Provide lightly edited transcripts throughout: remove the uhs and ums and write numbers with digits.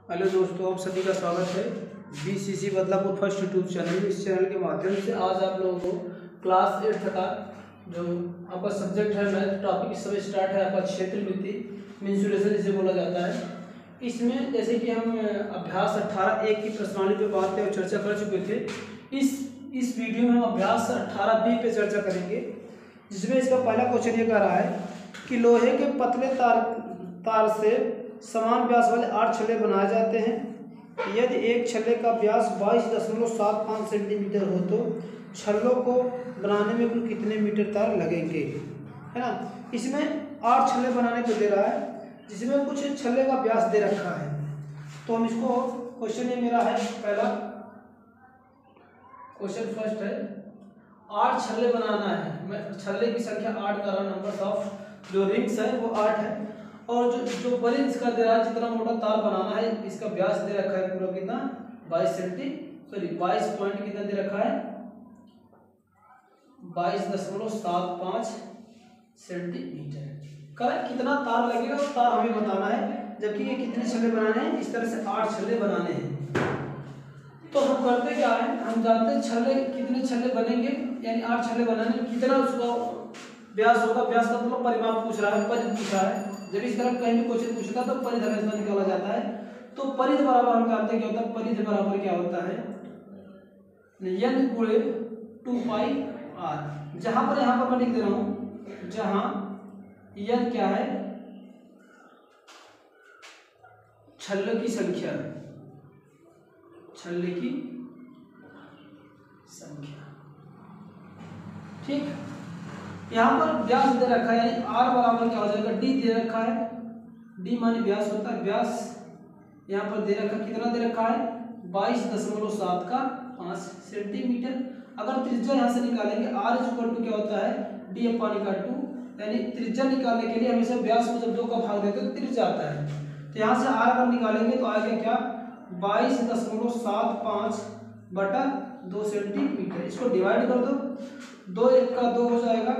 Hello दोस्तों, आप सभी का स्वागत है BCC Badlapur first YouTube channel. इस चैनल के माध्यम से आज आप लोगों को क्लास 8 का जो आपका सब्जेक्ट है मैथ टॉपिक इस समय स्टार्ट है आपका क्षेत्र मिति मेंसुरेशन इसे बोला जाता है। इसमें जैसे कि हम अभ्यास 18(1) की प्रश्नावली पे बात और चर्चा कर चुके थे। इस वीडियो में हम अभ्यास 18(b) पे चर्चा करेंगे, जिसमें इसका पहला क्वेश्चन ये कह रहा है कि लोहे के पतले तार से समान व्यास वाले 8 छल्ले बनाए जाते हैं। यदि एक छल्ले का व्यास 22.75 सेंटीमीटर हो तो छल्लों को बनाने में कुल कितने मीटर तार लगेंगे, है ना। इसमें 8 छल्ले बनाने को दे रहा है, जिसमें कुछ छल्ले का व्यास दे रखा है। तो हम इसको क्वेश्चन ये मेरा है पहला क्वेश्चन फर्स्ट है 8 छल्ले बनाना है। मैं छल्ले की संख्या 8 कर रहा हूं, नंबर ऑफ जो रिंग्स है वो 8 है। और जो परिध इसका दे रहा है जितना मोटा तार बनाना है, इसका व्यास दे रखा है पूरा कितना 22 पॉइंट कितना दे रखा है 22.75 सेंटीमीटर। करेक्ट, कितना तार लगेगा वो तार हमें बताना है, जबकि ये कितने छल्ले बनाने हैं, इस तरह से 8 छल्ले बनाने हैं। तो हम करते क्या है, हम जानते हैं छल्ले कितने छल्ले बनेंगे, यानी 8 छल्ले बनाने में कितना उसका व्यास होगा। व्यास का मतलब परिमाप पूछ रहा है, परिध पूछ रहा है। जब इस तरह कहीं भी क्वेश्चन पूछता है तो परिध हमेशा निकाला जाता है। तो परिध बराबर हम जानते हैं क्या होता है, परिध बराबर क्या होता है n गुणे 2πr। जहां पर यहां पर मैं लिख दे रहा हूं, जहां n क्या है छल्ले की संख्या, छल्ले की संख्या, ठीक। यहाँ पर व्यास दे रखा है, यानी r बराबर क्या हो जाएगा d दे रखा है। d माने व्यास होता है, व्यास यहाँ पर दे रखा कितना दे रखा है 22.75 सेंटीमीटर। अगर त्रिज्या यहाँ से निकालेंगे r इक्वल टू क्या होता है d/2, यानी त्रिज्या निकालने के लिए हमेशा व्यास को जब 2 का भाग देते हैं तो त्रिज्या आता है। तो यहाँ से r अगर निकालेंगे तो आएगा क्या 22.75/2 सेंटीमीटर। इसको डिवाइड कर दो, 2 1 का 2 हो जाएगा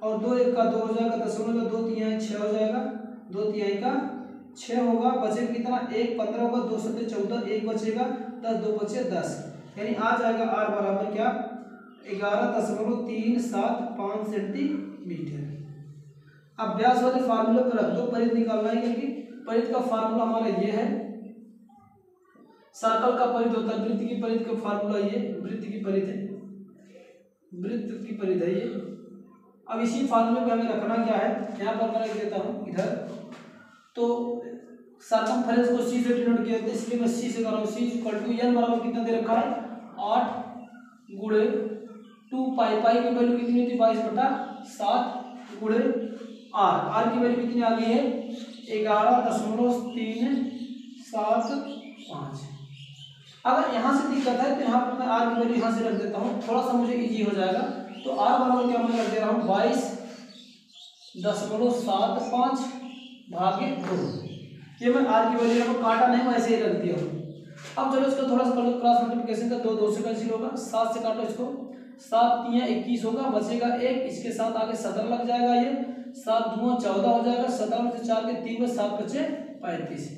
और 2 1 का 2 हो जाएगा, 0.2 3 6 हो जाएगा, 2 3 का 6 होगा, बचेगा कितना 1 15 होगा, 2 7 14, 1 बचेगा 10, 2 बचे 10, यानी आ जाएगा r बराबर क्या 11.375 सेंटीमीटर। अब व्यास वाले फार्मूले पर रख दो, परिध निकालना है, क्योंकि परिध का फार्मूला हमारा ये है। सर्कल का परिध होता है, वृत्त की परिध का फार्मूला ये वृत्त की परिध है, वृत्त की परिध है ये। अब इसी फार्मूले पे हमें रखना क्या है, यहाँ पर मैं रख देता हूँ इधर। तो सर्कमफेरेंस को c से डिनोट किया जाता है, इसलिए मैं c से कर रहा हूँ। c इक्वल टू n बराबर कितना दे रखा है 8 गुणे 2π, पाई की वैल्यू कितनी होती है 22/7 गुणे r की वैल्यू कितनी आ गई है 11.375। अगर यहाँ से दिक्कत है तो यहाँ पर मैं r की वैल्यू यहाँ से रख देता हूँ, थोड़ा सा मुझे इजी हो जाएगा। तो r बराबर क्या मैं रख दे रहा हूँ 22.75 भागे 2। ये मैं r की वैल्यू को काटा नहीं, वैसे ही रख दिया हूँ। अब चलो इसको थोड़ा सा कर लो, क्रॉस मल्टीप्लिकेशन का 2 से कैंसिल होगा, 7 से काटो इसको, 7 3 21 होगा, बचेगा 1, इसके साथ आगे 17 लग जाएगा, ये 7 2 14 हो जाएगा, 17 में से 4 के 3 में 7 बचे 35,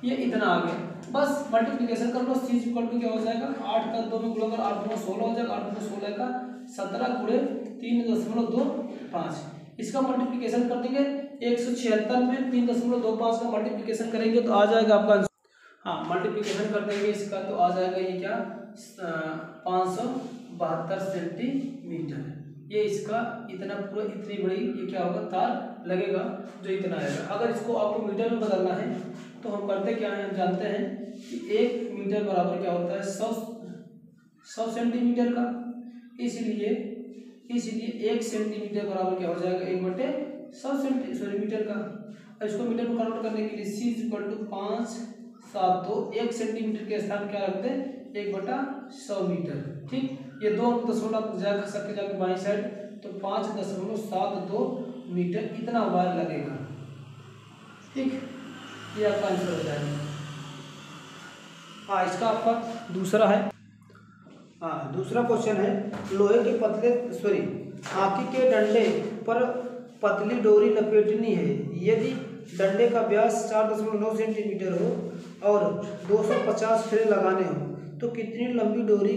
ये इतना आ गया। बस मल्टीप्लिकेशन कर लो, c इक्वल टू क्या हो जाएगा 8 का 2 में गुणा कर 8 2 16 हो जाएगा, 8 2 16 का 17 गुणे 3.25। इसका मल्टीप्लिकेशन कर देंगे 176 में 3.25 का मल्टीप्लिकेशन करेंगे तो आ जाएगा आपका आंसर। हाँ, मल्टीप्लिकेशन कर देंगे इसका तो आ जाएगा ये क्या 572 सेंटीमीटर। ये इसका इतना पूरा इतनी बड़ी ये क्या होगा तार लगेगा जो इतना आएगा। अगर इसको आपको मीटर में बदलना है तो हम करते क्या है, हम जानते हैं कि 1 मीटर बराबर क्या होता है 100 सेंटीमीटर का, इसलिए 1 सेंटीमीटर बराबर क्या हो जाएगा 1/100 मीटर का। इसको मीटर में कन्वर्ट करने के लिए c इक्वल टू 572, 1 सेंटीमीटर के स्थान क्या रखते हैं 1/100 मीटर, ठीक। ये 2 दशमलव जाकर सबके जाकर बाईं साइड, तो 5.72 मीटर इतना वायर लगेगा, ठीक। ये आपका आंसर हो जाएगा। हाँ, इसका आपका दूसरा है। हाँ, दूसरा क्वेश्चन है लोहे के हाथी के डंडे पर पतली डोरी लपेटनी है। यदि डंडे का व्यास 4.9 सेंटीमीटर हो और 250 फेरे लगाने हो तो कितनी लंबी डोरी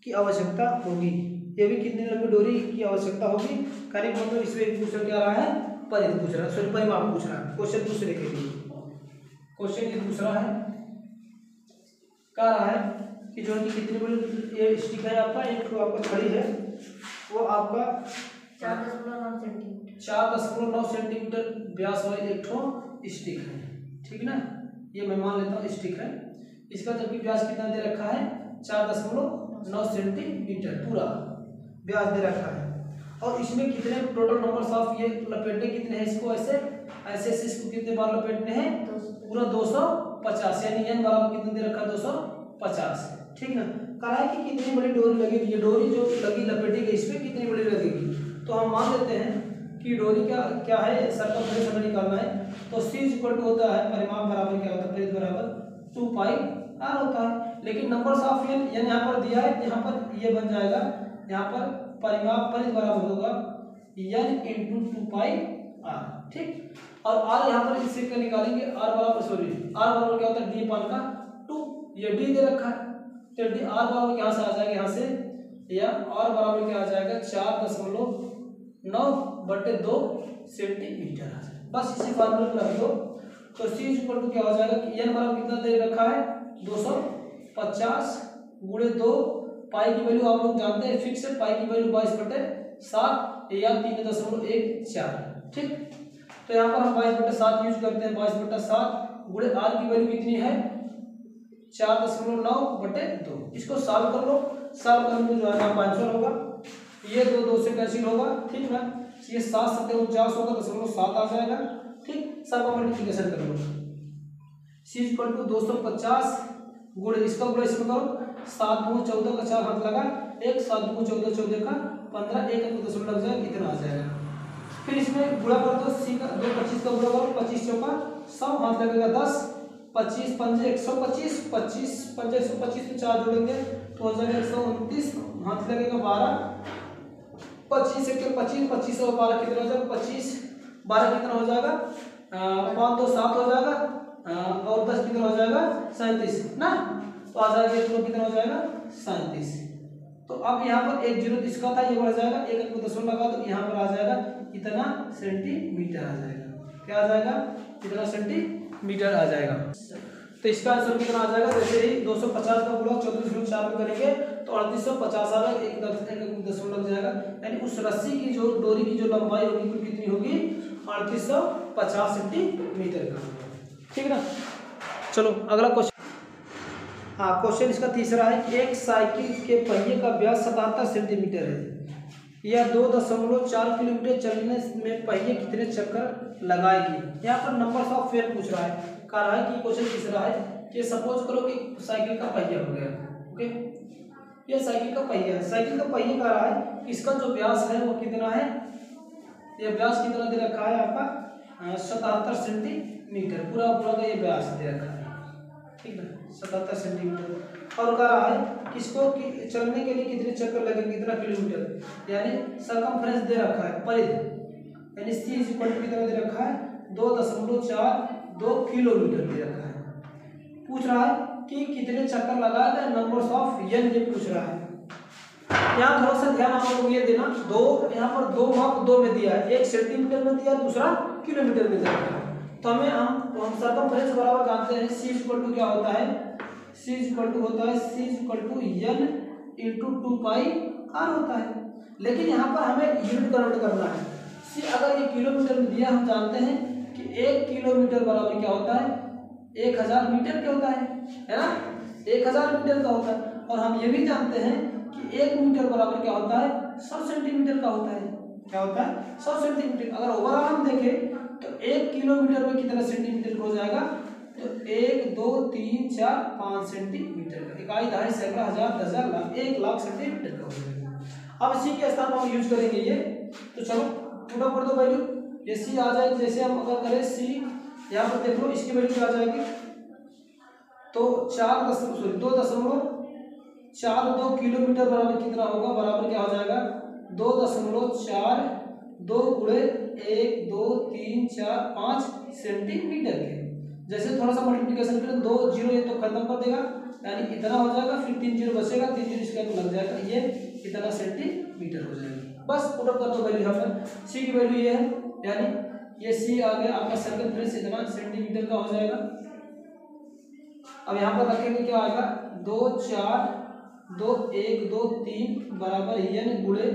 की आवश्यकता होगी। ये भी कितनी लंबी डोरी की आवश्यकता होगी। करेक्ट मतलब इसमें क्वेश्चन क्या रहा है, परिधि पूछ रहा है, सॉरी परिमाप पूछ रहा है। क्वेश्चन दूसरे के लिए क्वेश्चन ये दूसरा है, क्या रहा है कि जो कि कितनी बड़ी ये स्टिक है आपका, एक तो आपका खड़ी है वो आपका 4.9 सेंटीमीटर व्यास वाली एक ठो स्टिक है, ठीक ना। ये मैं मान लेता हूँ स्टिक है। इसका जबकि व्यास कितना दे रखा है 4.9 सेंटीमीटर पूरा व्यास दे रखा है। और इसमें कितने टोटल नंबर्स ऑफ ये लपेटने कितने हैं, इसको ऐसे ऐसे ऐसे इसको कितने बार लपेटने हैं, पूरा 250, यानी एन बराबर कितने दे रखा है 250, ठीक ना। कहा है कि कितनी बड़ी डोरी लगेगी, ये डोरी जो लगी लपेटी गई इसमें कितनी बड़ी लगेगी। तो हम मान लेते हैं कि डोरी क्या है, सर्कमफ्रेंस हमें निकालना है। तो c इक्वल टू होता है परिमाप बराबर क्या होता है, परिधि बराबर 2 पाई r होता है। लेकिन नंबर्स ऑफ एन यहाँ पर दिया है, यहाँ पर ये बन जाएगा, यहाँ पर परिमाप परिधि बराबर होगा n इंटू 2 पाई r, ठीक। और r यहाँ पर इससे क्या निकालेंगे, r बराबर क्या होता है d पान का 2, ये d दे रखा है तो d r बराबर यहाँ से आ जाएगा, यहाँ से या r बराबर क्या आ जाएगा 4.9/2 सेंटीमीटर आ जाएगा। बस इसी फार्मूले को रख दो। तो c इक्वल टू क्या हो जाएगा कि n बराबर कितना दे रखा है 250 गुणे 2, पाई की वैल्यू आप लोग जानते हैं फिक्स है, पाई की वैल्यू 22/7 या 3.14, ठीक। तो यहाँ पर हम 22/7 यूज करते हैं, 22/7 गुणे r की वैल्यू कितनी है 4.9/2। इसको सॉल्व कर लो, सॉल्व करने में जो है 5 होगा, ये 2 से कैंसिल होगा, ठीक ना। ये 7 7 49 होगा, 0.7 आ जाएगा, ठीक। सब का मल्टीप्लिकेशन कर लो। c इक्वल टू 250 गुणे इसका गुणा इसमें करो, 7 दूनी 14 का 4 हाथ लगा 1, 7 दूनी 14 14 का 15, 1 दशमलव लग जाएगा, इतना आ जाएगा। फिर इसमें गुणा कर दो, c का 2 25 का गुणा करो, 25 चौका 100 हाथ लगेगा 10, 25 पंजे 125, 25 पंजे 125 में 4 जोड़ेंगे तो हो जाएगा 129, हाथ लगेगा 12, 25 से 25 25 और 12 कितना हो जाएगा 25, 12 कितना हो जाएगा 5 2 7 हो जाएगा, और 10 कितना हो जाएगा 37 ना। तो आ जाएगा ये कितना हो जाएगा 37। तो अब यहाँ पर 1 0 इसका था, ये बढ़ जाएगा 1 को दशमलव लगा तो यहाँ पर आ जाएगा इतना सेंटीमीटर आ जाएगा। क्या आ जाएगा, इतना सेंटीमीटर आ जाएगा। तो इसका आंसर कितना आ जाएगा, जैसे ही 250 का गुणा 14.4 में करेंगे तो 3850 आ जाएगा, 1 दशमलव लग जाएगा। यानी उस रस्सी की जो डोरी की जो लंबाई होगी वो कितनी होगी 3850 सेंटीमीटर का, ठीक ना। चलो अगला क्वेश्चन। हाँ, क्वेश्चन इसका तीसरा है, एक साइकिल के पहिए का व्यास 77 सेंटीमीटर है, यह 2.4 किलोमीटर चलने में पहिए कितने चक्कर लगाएगी। यहाँ पर नंबर्स ऑफ फेयर पूछ रहा है। कह रहा है कि क्वेश्चन तीसरा है कि सपोज करो कि साइकिल का पहिया हो गया, ओके, ये साइकिल का पहिया है। साइकिल का पहिया कह रहा है इसका जो व्यास है वो कितना है, ये व्यास कितना दे रखा है आपका 77 सेंटीमीटर, पूरा का ये व्यास दे रखा है, ठीक है 77 सेंटीमीटर। और कह रहा है किसको कि चलने के लिए कितने चक्कर लगेंगे, कितना किलोमीटर, यानी सर्कमफ्रेंस दे रखा है, परिधि, यानी c इक्वल टू कितना दे रखा है 2.42 किलोमीटर दे रखा है। पूछ रहा है कि कितने चक्कर लगाएगा, नंबर्स ऑफ n ये पूछ रहा है। यहाँ थोड़ा सा ध्यान आप लोग ये देना, दो यहाँ पर दो माप 2 में दिया है, 1 सेंटीमीटर में दिया, दूसरा किलोमीटर में दिया है। तो हम सर्कमफ्रेंस बराबर जानते हैं, c इक्वल टू क्या होता है, c इक्वल टू होता है c equal to n into 2 pi r होता है। लेकिन यहाँ पर हमें यूनिट कन्वर्ट करना है। c अगर ये किलोमीटर में दिया, हम जानते हैं कि 1 किलोमीटर बराबर क्या होता है 1000 मीटर क्या होता है ना, 1000 मीटर का होता है। और हम ये भी जानते हैं कि 1 मीटर बराबर क्या होता है 100 सेंटीमीटर का होता है, क्या होता है 100 सेंटीमीटर। अगर ओवरऑल हम देखें तो 1 किलोमीटर में कितना सेंटीमीटर हो जाएगा, तो 1 2 3 4 5 सेंटीमीटर का, इकाई दहाई सैकड़ा हजार 10,000 लाख 1 लाख सेंटीमीटर का हो जाएगा। अब c के स्थान पर हम यूज करेंगे ये, तो चलो पुट कर दो वैल्यू, ये c आ जाएगी। जैसे हम अगर करें c, यहाँ पर देख लो इसकी वैल्यू क्या आ जाएगी, तो 2.42 किलोमीटर बराबर कितना होगा, बराबर क्या हो जाएगा 2.42 गुणे 1 2 3 4 5 सेंटीमीटर के। जैसे थोड़ा सा मल्टीप्लिकेशन करें 2 जीरो ये तो खत्म कर देगा, यानी इतना हो जाएगा, फिर 3 जीरो बचेगा, 3 जीरो इसके अंदर लग जाएगा, ये इतना सेंटीमीटर हो जाएगा। बस पुट अप कर दो वैल्यू यहाँ पर, सी की वैल्यू ये है, यानी ये सी आ गया आपका सर्कमफ्रेंस इतना सेंटीमीटर का हो जाएगा। अब यहाँ पर रखेंगे क्या आएगा 2 4 2 1 2 3 बराबर n गुणे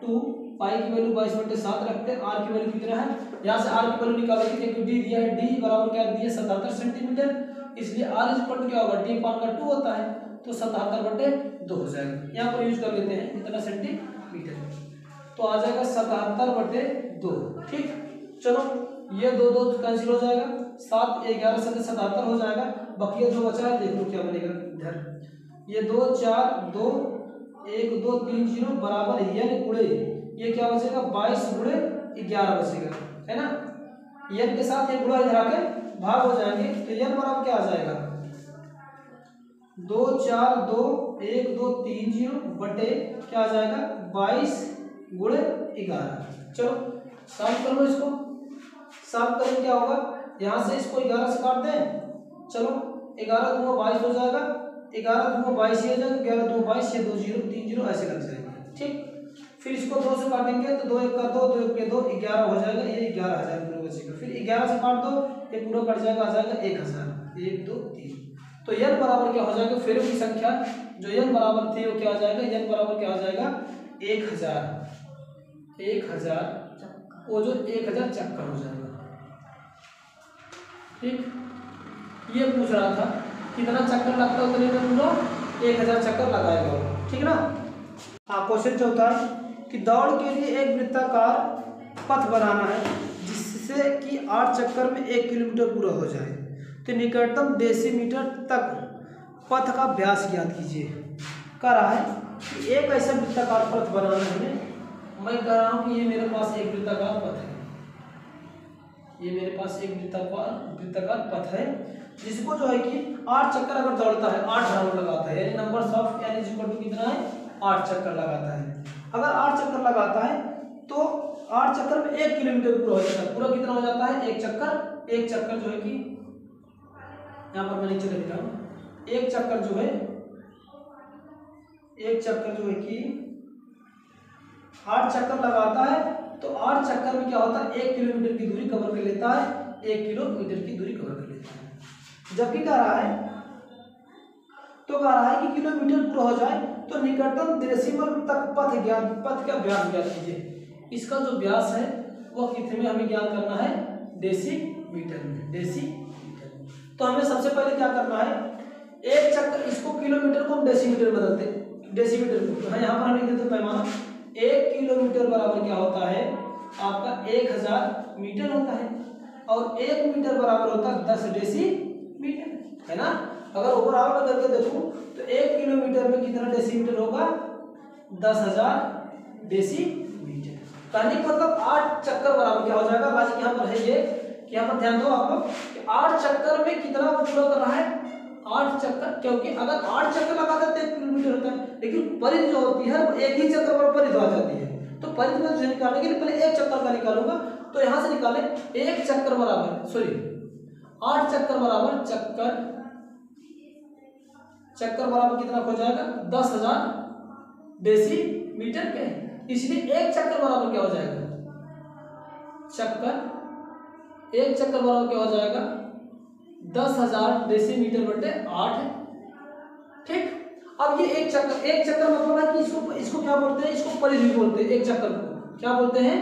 2 पाई की वैल्यू 22/7 रखते हैं, आर की वैल्यू कितना है, यहाँ से आर की वैल्यू निकालेंगे क्योंकि डी दिया है, डी बराबर क्या दिया 77 सेंटीमीटर, इसलिए आर इज इक्वल टू क्या होगा डी अपान का 2 होता है, तो 77/2 हो जाएगा। यहाँ पर यूज कर लेते हैं इतना सेंटीमीटर, तो आ जाएगा 77/2। ठीक, चलो ये 2 2 कैंसिल हो जाएगा, 7 11 से 77 हो जाएगा, बाकी जो बचा है देख लो क्या बनेगा इधर, ये 2 4 2 1 2 3 0 बराबर n गुणे ये क्या बचेगा 22 गुणे 11 बचेगा, है ना। n के साथ ये गुणा इधर आके भाग हो जाएंगे, तो n बराबर क्या आ जाएगा 2 4 2 1 2 3 0 बटे क्या आ जाएगा 22 गुणे 11। चलो सॉल्व कर लो इसको, सॉल्व करें क्या होगा, यहाँ से इसको 11 से काट दें, चलो 11 दूना 22 हो जाएगा, 11 दूना 22 ही हो जाएगा, 11 दूना 22 ये 2 0 3 0 ऐसे लग जाएंगे। ठीक, फिर इसको 2 से काटेंगे तो 2 1 का 2 2 1 के 2 11 हो जाएगा, ये 11,000 पूरा बचेगा, फिर 11 से काट दो ये पूरा कट जाएगा, आ जाएगा 1000 1 2 3, तो n बराबर क्या हो जाएगा फिर की संख्या जो n बराबर थी वो क्या आ जाएगा, n बराबर क्या आ जाएगा 1000 वो जो 1000 चक्कर हो जाएगा। ठीक, ये पूछ रहा था कितना चक्कर लगता है उतने में पूरा 1000 चक्कर लगाएगा वो, ठीक ना। हाँ, क्वेश्चन चौथा है कि दौड़ के लिए एक वृत्ताकार पथ बनाना है जिससे कि 8 चक्कर में 1 किलोमीटर पूरा हो जाए, तो निकटतम डेसीमीटर तक पथ का व्यास ज्ञात कीजिए। कह रहा है कि एक ऐसा वृत्ताकार पथ बनाना है, मैं कह रहा हूँ कि ये मेरे पास एक वृत्ताकार पथ है, ये मेरे पास एक वृत्ताकार पथ है जिसको जो है कि 8 चक्कर अगर दौड़ता है 8 राउंड लगाता है, यानी number of n is equal to कितना है 8 चक्कर लगाता है। अगर 8 चक्कर लगाता है तो 8 चक्कर में 1 किलोमीटर पूरा हो जाता है, पूरा कितना हो जाता है एक चक्कर जो है कि यहाँ पर मैं नीचे लिख रहा हूँ, एक चक्कर जो है कि 8 चक्कर लगाता है, तो 8 चक्कर में क्या होता है 1 किलोमीटर की दूरी कवर कर लेता है, 1 किलोमीटर की दूरी कवर कर लेता है। जबकि कह रहा है कि किलोमीटर पूरा हो जाए तो निकटतम डेसिमल तक पथ का व्यास ज्ञात कीजिए। इसका जो व्यास है वो कितने में हमें ज्ञात करना है, डेसीमीटर में। तो हमें सबसे पहले क्या करना है, एक चक्कर इसको किलोमीटर को हम डेसीमीटर में बदलते हैं, डेसीमीटर को तो यहाँ पर हम लिख देते पैमाना, 1 किलोमीटर बराबर क्या होता है आपका 1000 मीटर होता है, और 1 मीटर बराबर होता है 10 डेसीमीटर, है ना। अगर ओवरऑल में करके देखूं तो 1 किलोमीटर में कितना डेसीमीटर होगा 10,000 डेसीमीटर, कहने का मतलब 8 चक्कर बराबर क्या हो जाएगा। लॉजिक यहाँ पर है ये कि यहाँ पर ध्यान दो आप लोग कि 8 चक्कर में कितना पूरा कर रहा है 8 चक्कर, क्योंकि अगर 8 चक्कर लगा देते 1 किलोमीटर होता है, लेकिन परिधि जो होती है वो एक ही चक्कर पर परिधि आ जाती है, तो परिधि में जो निकालने के लिए पहले एक चक्कर का निकालूंगा, तो यहाँ से निकाले 1 चक्कर बराबर 8 चक्कर बराबर चक्कर बराबर कितना हो जाएगा 10,000 डेसीमीटर के, इसलिए 1 चक्कर बराबर क्या हो जाएगा एक चक्कर बराबर क्या हो जाएगा 10,000 डेसीमीटर बटे 8। ठीक, अब ये एक चक्कर मतलब है कि इसको क्या बोलते हैं, इसको परिधि बोलते हैं, एक चक्कर को क्या बोलते हैं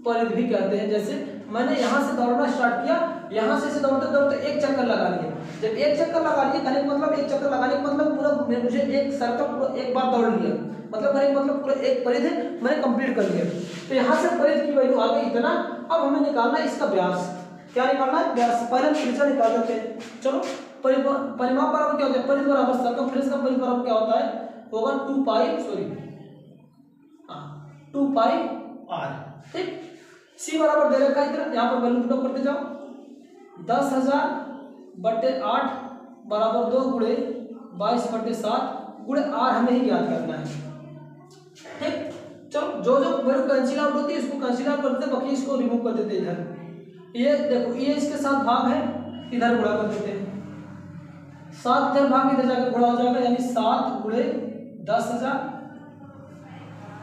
परिधि भी कहते हैं। जैसे मैंने यहाँ से दौड़ना स्टार्ट किया, यहाँ से दौड़ते दौड़ते 1 चक्कर लगा लिया, जब 1 चक्कर लगा लिया कहने का मतलब 1 चक्कर लगाने का मतलब पूरा मुझे एक सर्कल पूरा एक बार दौड़ लिया, मतलब कहने का मतलब पूरा एक परिधि मैंने कंप्लीट कर लिया, तो यहाँ से परिधि की वैल्यू आ गई इतना। अब हमें निकालना है इसका व्यास, क्या निकालना है व्यास, पहले त्रिज्या निकाल देते हैं। चलो परिमाप बराबर क्या होता है, परिधि बराबर सर्कमफ्रेंस का परिधि बराबर क्या होता है होगा 2 पाई r। ठीक, c बराबर दे रखा है इधर, यहाँ पर वैल्यू पुट करते जाओ, 10,000 बटे 8 बराबर 2 गुणे 22 बटे 7 गुणे r हमें ही ज्ञात करना है। ठीक, चलो जो वैल्यू कैंसिल आउट होती है इसको कैंसिल आउट करते हैं, बाकी इसको रिमूव कर देते हैं इधर। ये देखो ये इसके साथ भाग है, इधर गुणा कर देते हैं, 7 इधर भाग इधर जाकर गुणा हो जाएगा, यानी 7 गुणे 10,000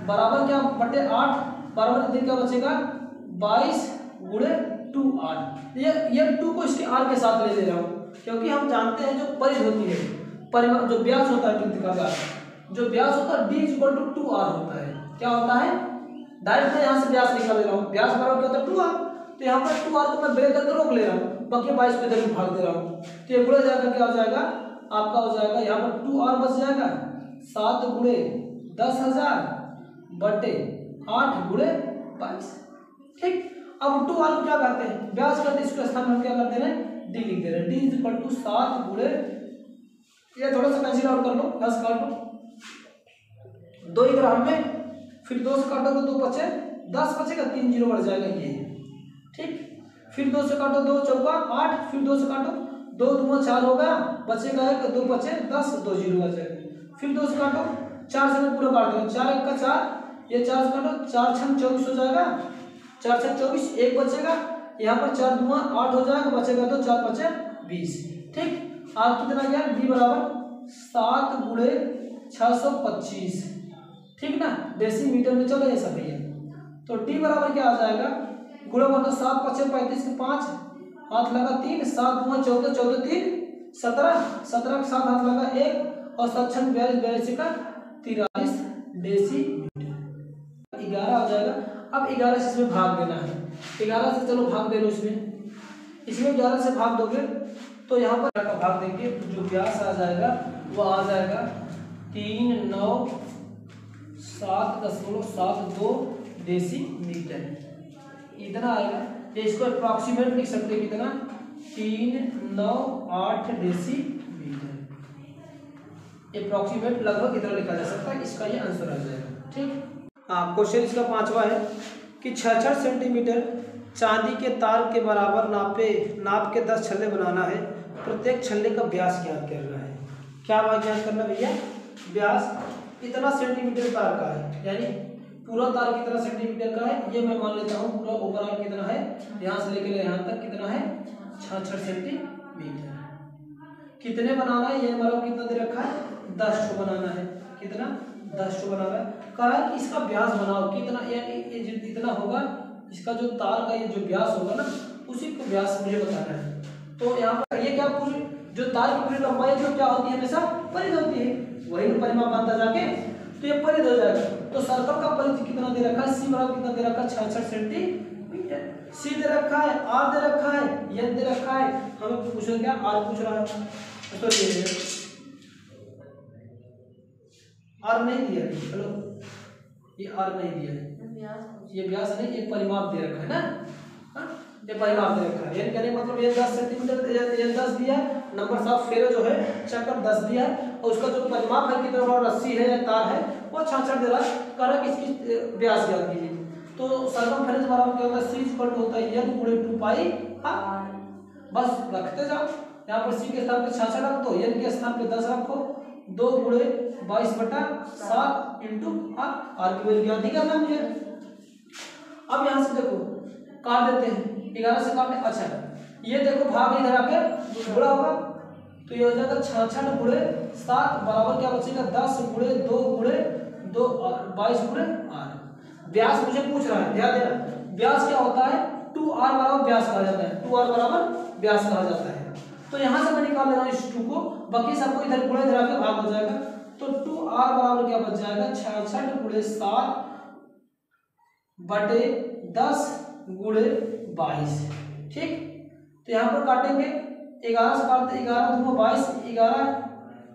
बराबर क्या बटे 8, बराबर इधर क्या बचेगा 22 गुणे 2 r। ये 2 को इसके r के साथ ले रहा हूँ, क्योंकि हम जानते हैं जो परिधि होती है, परिमाण जो व्यास होता है वृत्त का व्यास, जो व्यास होता है d = 2r होता है। क्या होता है, डायरेक्ट मैं यहाँ से व्यास निकाल ले रहा हूँ, व्यास बराबर क्या होता है 2r, तो यहाँ पर 2r को मैं ब्रेक करके रोक ले रहा हूँ, बाकी 22 को इधर भाग दे रहा हूँ, तो ये गुणा जाकर क्या हो जाएगा आपका, हो जाएगा यहाँ पर 2r बच जाएगा 7 गुणे 10,000 बटे 8 गुणे 22। ठीक, अब 2r को क्या करते हैं, व्यास करते हैं, इसके स्थान में हम क्या करते हैं d लिख दे रहे हैं, d = 7 गुणे, ये थोड़ा सा कैंसिल आउट कर लो, 10 काट लो, 2 इधर हमें, फिर 2 से काटोगे 2 बचे 10 बचेगा, 3 0 बढ़ जाएगा ये। ठीक, फिर 2 से काटो 2 चौका 8, फिर 2 से काटो 2 दूना 4 होगा, बचेगा 1, 2 बचे 10, 2 0 आ जाएगा, फिर 2 से काटो 4 से मैं पूरा काट दूंगा, 4 1 का 4, ये 4 से काटो 4 6 24 हो जाएगा, 4 6 24, 1 बचेगा, यहाँ पर 4 दूना 8 हो जाएगा, बचेगा तो 4 5 20। ठीक, आप कितना गया d बराबर 7 गुणे 625। ठीक ना, डेसीमीटर में चलो ये सब भैया, तो d बराबर क्या आ जाएगा, गुणा मतलब 7 5 35 के 5 हाथ लगा 3, 7 दूना 14, 14 3 17, 17 के साथ हाथ लगा 1 और 7 6 42, 42 का 43 डेसीमीटर, 11 हो जाएगा। अब 11 से इसमें भाग देना है, 11 से चलो भाग दे लो, इसमें 11 से भाग दोगे तो यहाँ पर का भाग देंगे, तो जो व्यास आ जाएगा वो आ जाएगा 39.772 डेसीमीटर, इतना आएगा। ये इसको अप्रॉक्सीमेट लिख सकते हैं कितना, 398 डेसीमीटर, अप्रॉक्सीमेट लगभग इतना लिखा जा सकता है, इसका ये आंसर आ जाएगा। ठीक, हाँ, क्वेश्चन इसका 5वां है कि 66 सेंटीमीटर चांदी के तार के बराबर नाप के 10 छल्ले बनाना है, प्रत्येक छल्ले का व्यास ज्ञात करना है। क्या ज्ञात करना भैया, व्यास इतना सेंटीमीटर तार का है, यानी पूरा तार कितना सेंटीमीटर का है, ये मैं मान लेता हूँ पूरा ओवरऑल कितना है, यहाँ से लेकर यहाँ तक कितना है 66 सेंटीमीटर। कितने बनाना है, ये हमारा कितना दे रखा है 10 ठो बनाना है, कितना 10 ठो बनाना है, कहा है कि इसका व्यास बनाओ कितना, यानी ये जितना होगा इसका जो तार का ये जो व्यास होगा ना, उसी को व्यास मुझे बताना है। तो यहाँ पर ये क्या, पूरी जो तार की पूरी लंबाई जो क्या होती है हमेशा परिधि होती है, वही परिमाप बनता जाके, तो ये परिधि हो जाएगा। तो सर्कल का परिधि कितना दे रखा है, सी बराबर कितना दे रखा है 66 सेंटीमीटर, सी दे रखा है, आर दे रखा है, एन दे रखा है, हमें पूछो क्या आर पूछ रहा है, तो आर नहीं दिया, चलो ये आर नहीं दिया है, ये व्यास नहीं, ये परिमाप दे रखा है ना, हाँ ये परिमाप दे रखा है, ये कहने मतलब ये 10 सेंटीमीटर, ये 10 दिया है, नंबर साफ फेरो जो है चक्कर 10 दिया है, और उसका जो परिमाप है कितना बड़ा रस्सी है या तार है वो 66 दे रहा है, कह इसकी व्यास ज्ञात कीजिए। तो सर्कमफेरेंस बराबर क्या होता है, सी इक्वल टू होता है n गुणे 2 पाई r, बस रखते जाओ, यहाँ पर सी के स्थान पे 66 रख दो, n के स्थान पे 10 रखो, 2 गुणे 22/7 इंटू आर की वैल्यू ज्ञात करना मुझे। अब यहाँ से देखो काट देते हैं, 11 से काटे, अच्छा ये देखो भाग इधर आके गुणा होगा, तो ये हो जाएगा 66 गुणे 7 बराबर क्या बचेगा 10 गुणे 2 गुणे 2 22 गुणे r। व्यास मुझे पूछ रहा है, ध्यान देना, व्यास क्या होता है 2r बराबर व्यास कहा जाता है, 2r बराबर व्यास कहा जाता है। तो यहाँ से मैं निकाल ले रहा हूँ इस 2 को, बाकी सबको इधर गुणे इधर आके भाग हो जाएगा, तो 2r बराबर क्या बच जाएगा 66 गुणे 7 बटे 10 गुणे 22। ठीक, तो यहाँ पर काटेंगे 11 से काटते, 11 दूना 22,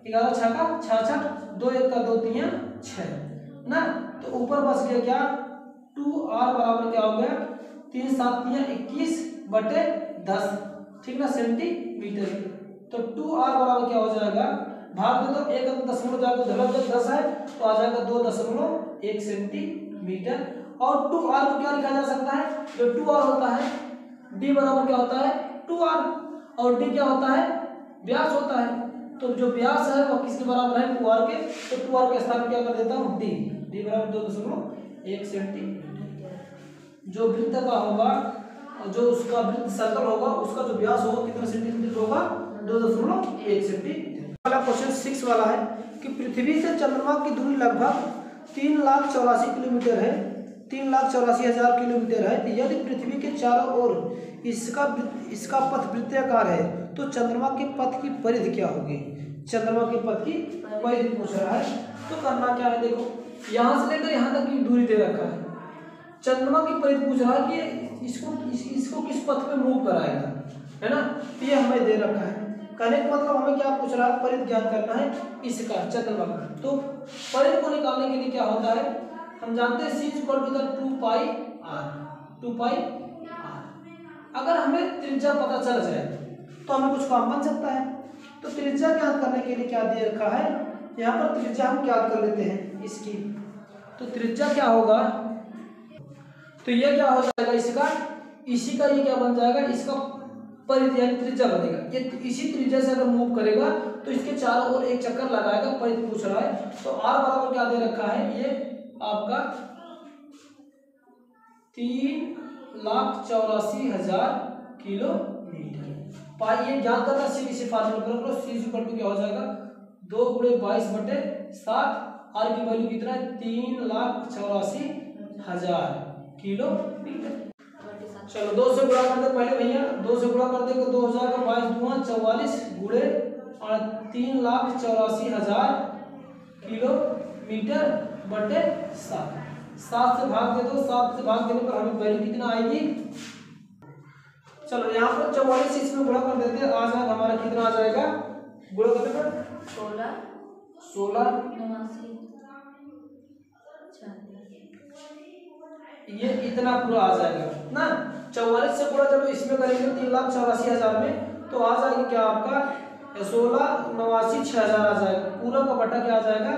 11 छक्का 66, 2 1 का 2 3 6 ना, तो ऊपर बच गया क्या 2r बराबर क्या हो गया 3 7 21 बटे 10, ठीक ना, सेंटीमीटर। तो 2r बराबर क्या हो जाएगा, भाग दे तो 1 दशमलव जाकर धरल 10 है, तो आ जाएगा 2.1 सेंटीमीटर। और 2r को क्या लिखा जा सकता है, जो 2r होता है d बराबर क्या होता है 2r, और d क्या होता है व्यास होता है, तो जो व्यास है वो किसके बराबर है 2r के, तो 2r के स्थान क्या कर देता हूँ d बराबर 2.1 सेंटीमीटर। जो वृत्त का होगा जो उसका वृत्त सर्कल होगा उसका जो व्यास होगा कितना सेंटीमीटर होगा 2.1 सेंटीमीटर। अगला क्वेश्चन 6 वाला है कि पृथ्वी से चंद्रमा की दूरी लगभग 3,84,000 किलोमीटर है, 3,84,000 किलोमीटर है। यदि पृथ्वी के चारों ओर इसका पथ वृत्ताकार है तो चंद्रमा के पथ की परिधि क्या होगी? चंद्रमा के पथ की परिधि पूछ रहा है। तो करना क्या है, देखो यहाँ से लेकर यहाँ तक की दूरी दे रखा है, चंद्रमा की परिधि पूछ रहा है कि इसको किस पथ पे मूव कराएगा, है ना। ये हमें दे रखा है, कहने का मतलब हमें क्या पूछ रहा है, परिधि ज्ञात करना है इसका, चंद्रमा का। तो परिधि को निकालने के लिए क्या होता है, हम जानते हैं c = 2πr। अगर हमें त्रिज्या पता चल जाए तो हमें कुछ काम बन सकता है। तो त्रिज्या ज्ञात करने के लिए क्या दे रखा है, यहाँ पर त्रिज्या हम ज्ञात कर लेते हैं इसकी। तो त्रिज्या क्या होगा, तो ये क्या हो जाएगा इसका, इसी का ये क्या बन जाएगा, इसका परिधि यानी त्रिज्या बनेगा। ये इसी त्रिज्या से अगर मूव करेगा तो इसके चारों ओर एक चक्कर लगाएगा, परिधि पूछ रहा है। तो r बराबर क्या दे रखा है, ये आपका 3,84,000 किलोमीटर। ये ज्ञात करना इसी फार्मूला पर c क्या हो जाएगा 2 × 22/7। r की वैल्यू कितना है 3,84,000 किलोमीटर। चलो 2 से गुणा कर दे पहले भैया, 2 से गुणा कर देंगे 2000 का 22×2 = 44 गुणे और 3,84,000 किलोमीटर बटे 7। 7 से भाग दे दो, 7 से भाग देने पर हमें वैल्यू कितना आएगी, चलो यहाँ पर 44 इसमें गुणा कर देते हैं, आ जाएगा हमारा कितना आ जाएगा, गुणा करने पर 16 ये इतना पूरा आ जाएगा ना। 44 से पूरा जब इसमें करेंगे 3,84,000 में तो आ जाएगा क्या आपका 16,89,6,000 आ जाएगा। पूरा का बटा क्या आ जाएगा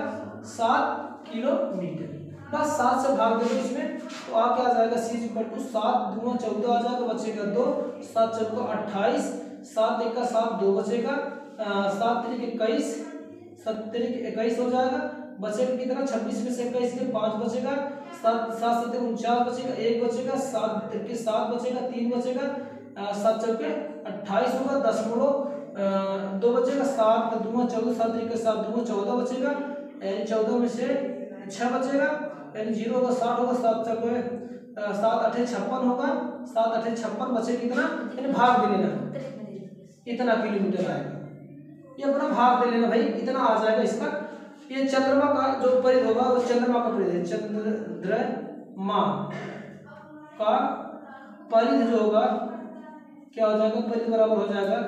7 किलोमीटर। बस 7 से भाग देंगे इसमें तो आ क्या आ जाएगा c = 7 दूना 14 आ जाएगा, बचेगा 2, 7 चौका 28, 7 एका 7 2 बचेगा, 7 त्रिक 21, 7 त्रिक 21 हो जाएगा, बचेगा कितना 26 में से 21 के 5 बचेगा, 7 7 49 बचेगा, 1 बचेगा, 7 के 7 बचेगा, 3 बचेगा, 7 चौके 28 होगा, 10 मोड़ो 2 बचेगा, 7 दूना 14, 7 त्रिक 7 दूना 14 बचेगा, यानी 14 में से 6 बचेगा, यानी 0 होगा 60 होगा, 7 चौके 7 8 56 होगा, 7 8 56 बचे कितना, यानी भाग दे लेना इतना किलोमीटर आएगा, ये अपना भाग दे लेना भाई, इतना आ जाएगा इसका। ये चंद्रमा का जो परिधि होगा वो चंद्रमा का परिधि, चंद्रमा का परिधि जो होगा क्या हो जाएगा, परिधि बराबर हो जाएगा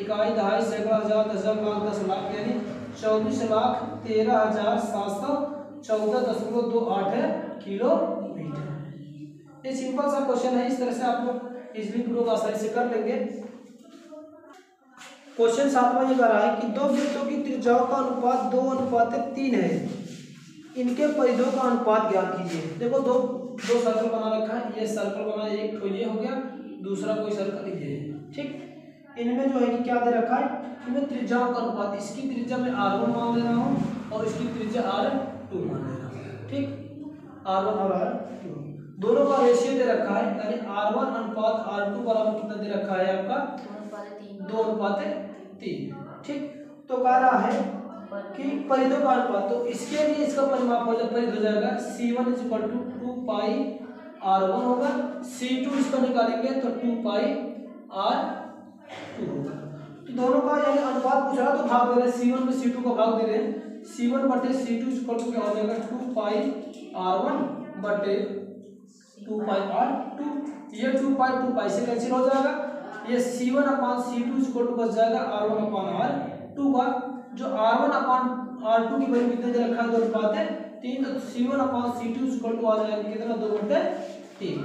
इकाई दहाई सैकड़ा हजार 10,000 लाख 10 लाख यानी 24,13,714.28 किलोमीटर। ये सिंपल सा क्वेश्चन है, इस तरह से आप लोग इजीली प्रूव आसानी से कर लेंगे। क्वेश्चन 7वां ये कह रहा है कि दो वृत्तों की त्रिज्याओं का अनुपात 2:3 है, इनके परिधियों का अनुपात ज्ञात कीजिए। देखो दो सर्कल बना रखा है, ये सर्कल बना, एक तो ये हो गया, दूसरा कोई सर्कल ये है, ठीक। इनमें जो है कि क्या दे रखा है, इनमें त्रिज्याओं का अनुपात, इसकी त्रिज्या में r1 मान ले रहा हूँ और इसकी त्रिज्या r2 मान ले रहा हूँ, ठीक। r1 और r2 दोनों का रेशियो दे रखा है, यानी r1 अनुपात r2 बराबर कितना दे रखा है आपका 2:3, ठीक। तो कह रहा है कि परिधियों का अनुपात, तो इसके लिए इसका परिमाप हो जाएगा, परिधि हो जाएगा c1 = 2πr1 होगा, c2 इसका निकालेंगे तो 2πr2 होगा। तो दोनों का यानी अनुपात पूछ रहा तो भाग दे रहे हैं, c1 में c2 का भाग दे रहे हैं, c1 बटे c2 = क्या हो जाएगा 2πr1 बटे 2πr2, ये 2π से कैंसिल हो जाएगा, ये c1/c2 = बच जाएगा r1/r2 का, जो r1/r2 की वैल्यू कितने दे रखा है 2:3, तो c1/c2 = आ जाएगा कितना 2/3।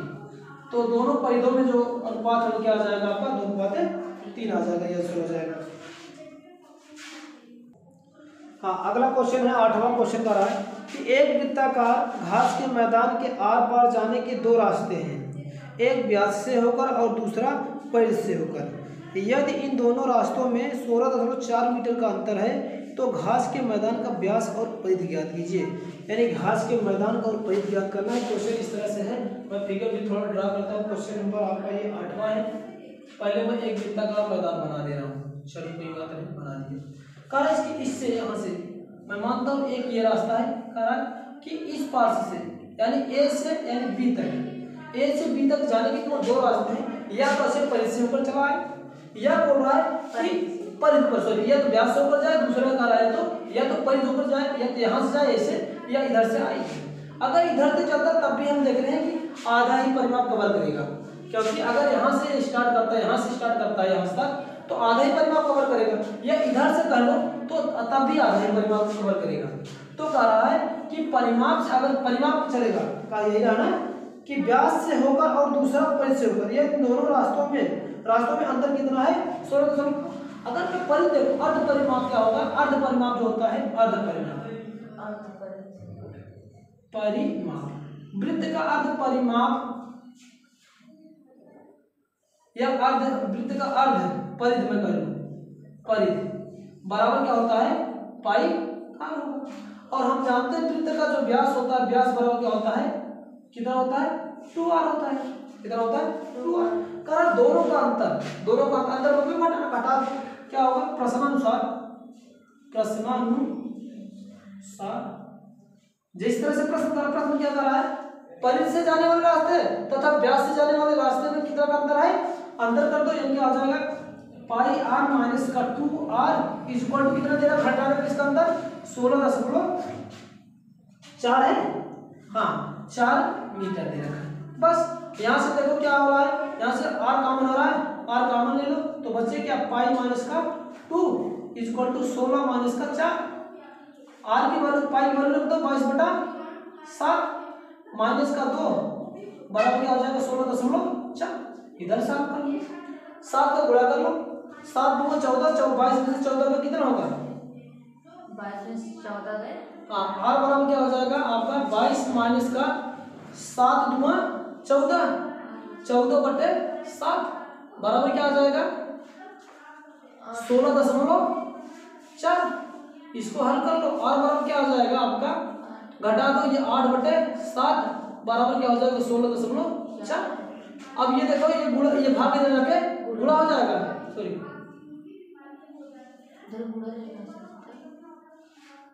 तो दोनों परिधियों में जो अनुपात है क्या आ जाएगा आपका 2:3 आ जाएगा, ये हो जाएगा। हाँ, अगला क्वेश्चन है 8वां क्वेश्चन का रहा है कि एक वृत्ताकार घास के मैदान के आर पार जाने के 2 रास्ते हैं, एक व्यास से होकर और दूसरा परिधि से होकर। यदि इन दोनों रास्तों में 16.4 मीटर का अंतर है तो घास के मैदान का व्यास और परिधि ज्ञात कीजिए। यानी घास के मैदान का और परिधि ज्ञात करना है। क्वेश्चन इस तरह से है, मैं फिगर भी थोड़ा ड्रा करता हूँ। क्वेश्चन नंबर आपका ये 8वां है। पहले मैं एक वृत्ता का मैदान बना दे रहा हूँ, चलो कोई बात नहीं, बना दिया। कारण इसकी इससे यहाँ से मैं मानता हूँ एक ये रास्ता है, कारण कि इस पार्श्व से यानी ए से यानी बी तक, ए से बी तक जाने के दो रास्ते हैं। या तो ऐसे परिधि से ऊपर चला है, या बोल रहा है कि परिधि पर, सॉरी, या तो व्यास से ऊपर जाए, दूसरा का रहा है तो या तो परिधि ऊपर जाए, या तो यहाँ से जाए ऐसे, या इधर से आए। अगर इधर से चलता तब भी हम देख रहे हैं कि आधा ही परिमाप कवर करेगा, क्योंकि अगर यहाँ से स्टार्ट करता है, यहाँ से स्टार्ट करता है यहाँ तक, तो आधा ही परिमाप कवर करेगा। या इधर से कर लो तो तब भी आधा ही परिमाप कवर करेगा। तो कह रहा है कि परिमाप से, अगर परिमाप चलेगा, का यही रहना कि व्यास से होकर और दूसरा परिधि से होकर, ये दोनों रास्तों में अंतर कितना है? 16। अगर मैं परिधि देखो, अर्ध परिमाप क्या होगा? अर्ध परिमाप जो होता है, अर्ध परिमाप वृत्त का अर्ध परिमाप या अर्ध वृत्त का अर्ध परिधि में कर लूं, परिधि बराबर क्या होता है? पाई आर होगा। और हम जानते हैं वृत्त का जो व्यास होता है, व्यास बराबर क्या होता है? कितना होता है? 2r होता है। कितना होता है? 2r। कारण दोनों का अंतर को भी घटा क्या होगा? प्रश्नानुसार जिस तरह से प्रश्न क्या कर रहा है? परिधि से जाने वाले रास्ते तथा व्यास से जाने वाले रास्ते में कितना का अंतर है? अंतर कर दो, यानी आ जाएगा पाई आर माइनस का 2r इक्वल टू कितना दे रहा है? घटा रहा इसका अंतर 16.4 है। हाँ, 4 मीटर दे रखा है। बस यहाँ से देखो क्या हो रहा है, यहाँ से r कॉमन हो रहा है, r कॉमन ले लो तो बचे क्या? पाई माइनस का 2 इक्वल टू 16 माइनस का 4। r की वैल्यू, पाई की वैल्यू लिख दो 22/7 माइनस का 2 बराबर क्या हो जाएगा? 16.4। इधर 7 कर लो, 7 का गुणा कर लो, 7 दूना 14, 22 में से 14 का कितना होगा? 22 में से 14 गए। हाँ, r बराबर क्या हो जाएगा आपका? 22 माइनस का 7 दूना 14, 14/7 बराबर क्या आ जाएगा? 16.4। इसको हल कर लो, r बराबर क्या हो जाएगा आपका? घटा दो, ये 8/7 बराबर क्या हो जाएगा? 16.4। अब ये देखो, ये गुणा, ये भाग इधर जाके गुणा हो जाएगा, सॉरी,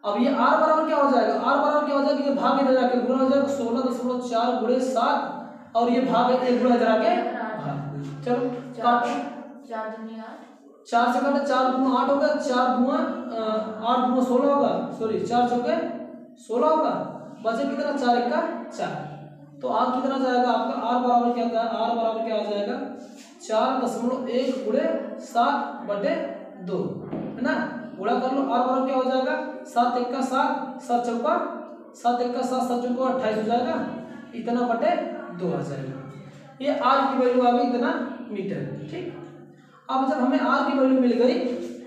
अब ये r बराबर क्या हो जाएगा? r बराबर क्या हो जाएगा? ये भाग इधर जाके गुणा हो जाएगा 16.4 गुणे 7, और ये भाग एक गुणा इधर आके भाग। चलो काटो, 4 से काटो, 4 दूना 8 होगा, 4 दूना 8 दूना 16 होगा, सॉरी 4 चौके 16 होगा, बचे कितना? 4 1 4। तो r कितना जाएगा आपका? r बराबर क्या था? r बराबर क्या आ जाएगा? 4.1 गुणे 7/2 है ना। गुणा कर लो, r बराबर क्या हो जाएगा? 7 1 7, 7 चौका 7 1 7, 7 चौका 28 हो जाएगा, इतना बटे 2 आ जाएगा। ये r की वैल्यू आ गई इतना मीटर। ठीक, अब जब हमें r की वैल्यू मिल गई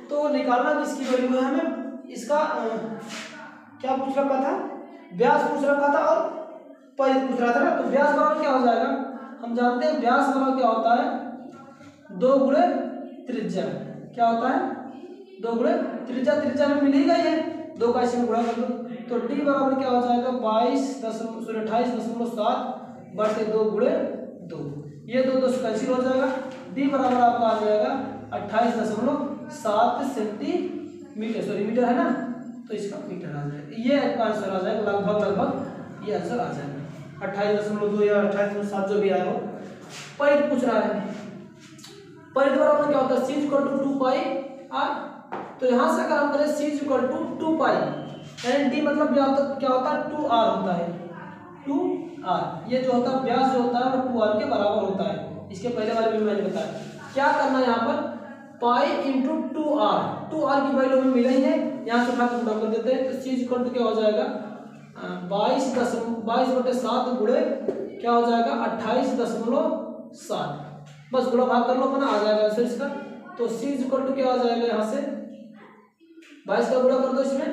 तो निकालना किसकी वैल्यू है? हमें इसका क्या पूछ रखा था? व्यास पूछ रखा था और परिधि पूछ रहा था ना। तो व्यास बराबर क्या हो जाएगा? हम जानते हैं व्यास बराबर क्या होता है? 2 गुणे त्रिज्या। क्या होता है? 2 गुणे त्रिज्या। त्रिज्या में मिल ही गई है, 2 का इसी में गुणा कर दो, तो d बराबर क्या हो जाएगा? 28.7/2 गुणे 2। ये 2 से कैंसिल हो जाएगा, d बराबर आपका आ जाएगा 28.7 सेंटीमीटर, सॉरी मीटर है ना, तो इसका मीटर आ जाएगा। ये आंसर आ जाएगा, लगभग ये आंसर आ जाएगा 28.2 या 28.7 जो भी आया हो। परिधि पूछ रहा है, परिधि बराबर क्या होता है? c = 2 pi r। तो यहाँ से अगर हम करें c = 2 पाई, यानी d मतलब क्या होता है? 2r होता है, 2r। ये जो होता है व्यास जो होता है वो 2r के बराबर होता है। इसके पहले वाले में मैंने बताया क्या करना है। यहाँ पर पाई इंटू 2r की वैल्यू हमें मिल रही है, यहाँ से उठा के गुणा कर देते हैं। तो c = क्या हो जाएगा? 22/7 गुणे क्या हो जाएगा? 28.7। बस गुणा भाग कर लो अपना, आ जाएगा आंसर इसका। तो c = क्या आ जाएगा? यहाँ से 22 का गुणा कर दो इसमें,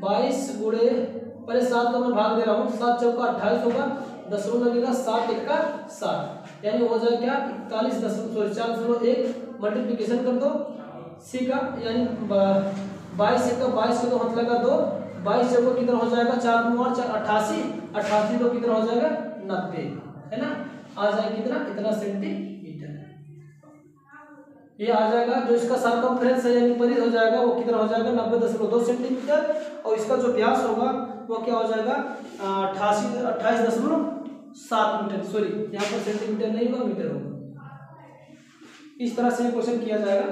22 गुणे पहले 7 का मैं भाग दे रहा हूँ, 7 चौका 28 होगा, 10 लगेगा, 7 1 7, यानी हो जाएगा क्या 41.1 मल्टीप्लिकेशन कर दो सी का, यानी 22 का 22 के 2 हाथ लगा 2, 22 जब किधर हो जाएगा 4 दूनी 4 88, 88 तो किधर हो जाएगा 90, है ना। आ जाएगा कितना, इतना सेंटीमीटर। ये आ जाएगा जो इसका सरकमफ्रेंस है यानी परिधि हो जाएगा वो किधर हो जाएगा 90.2 सेंटीमीटर, और इसका जो व्यास होगा वो क्या हो जाएगा 28.7 मीटर। सॉरी यहाँ पर सेंटीमीटर नहीं होगा, मीटर होगा। इस तरह से क्वेश्चन किया जाएगा।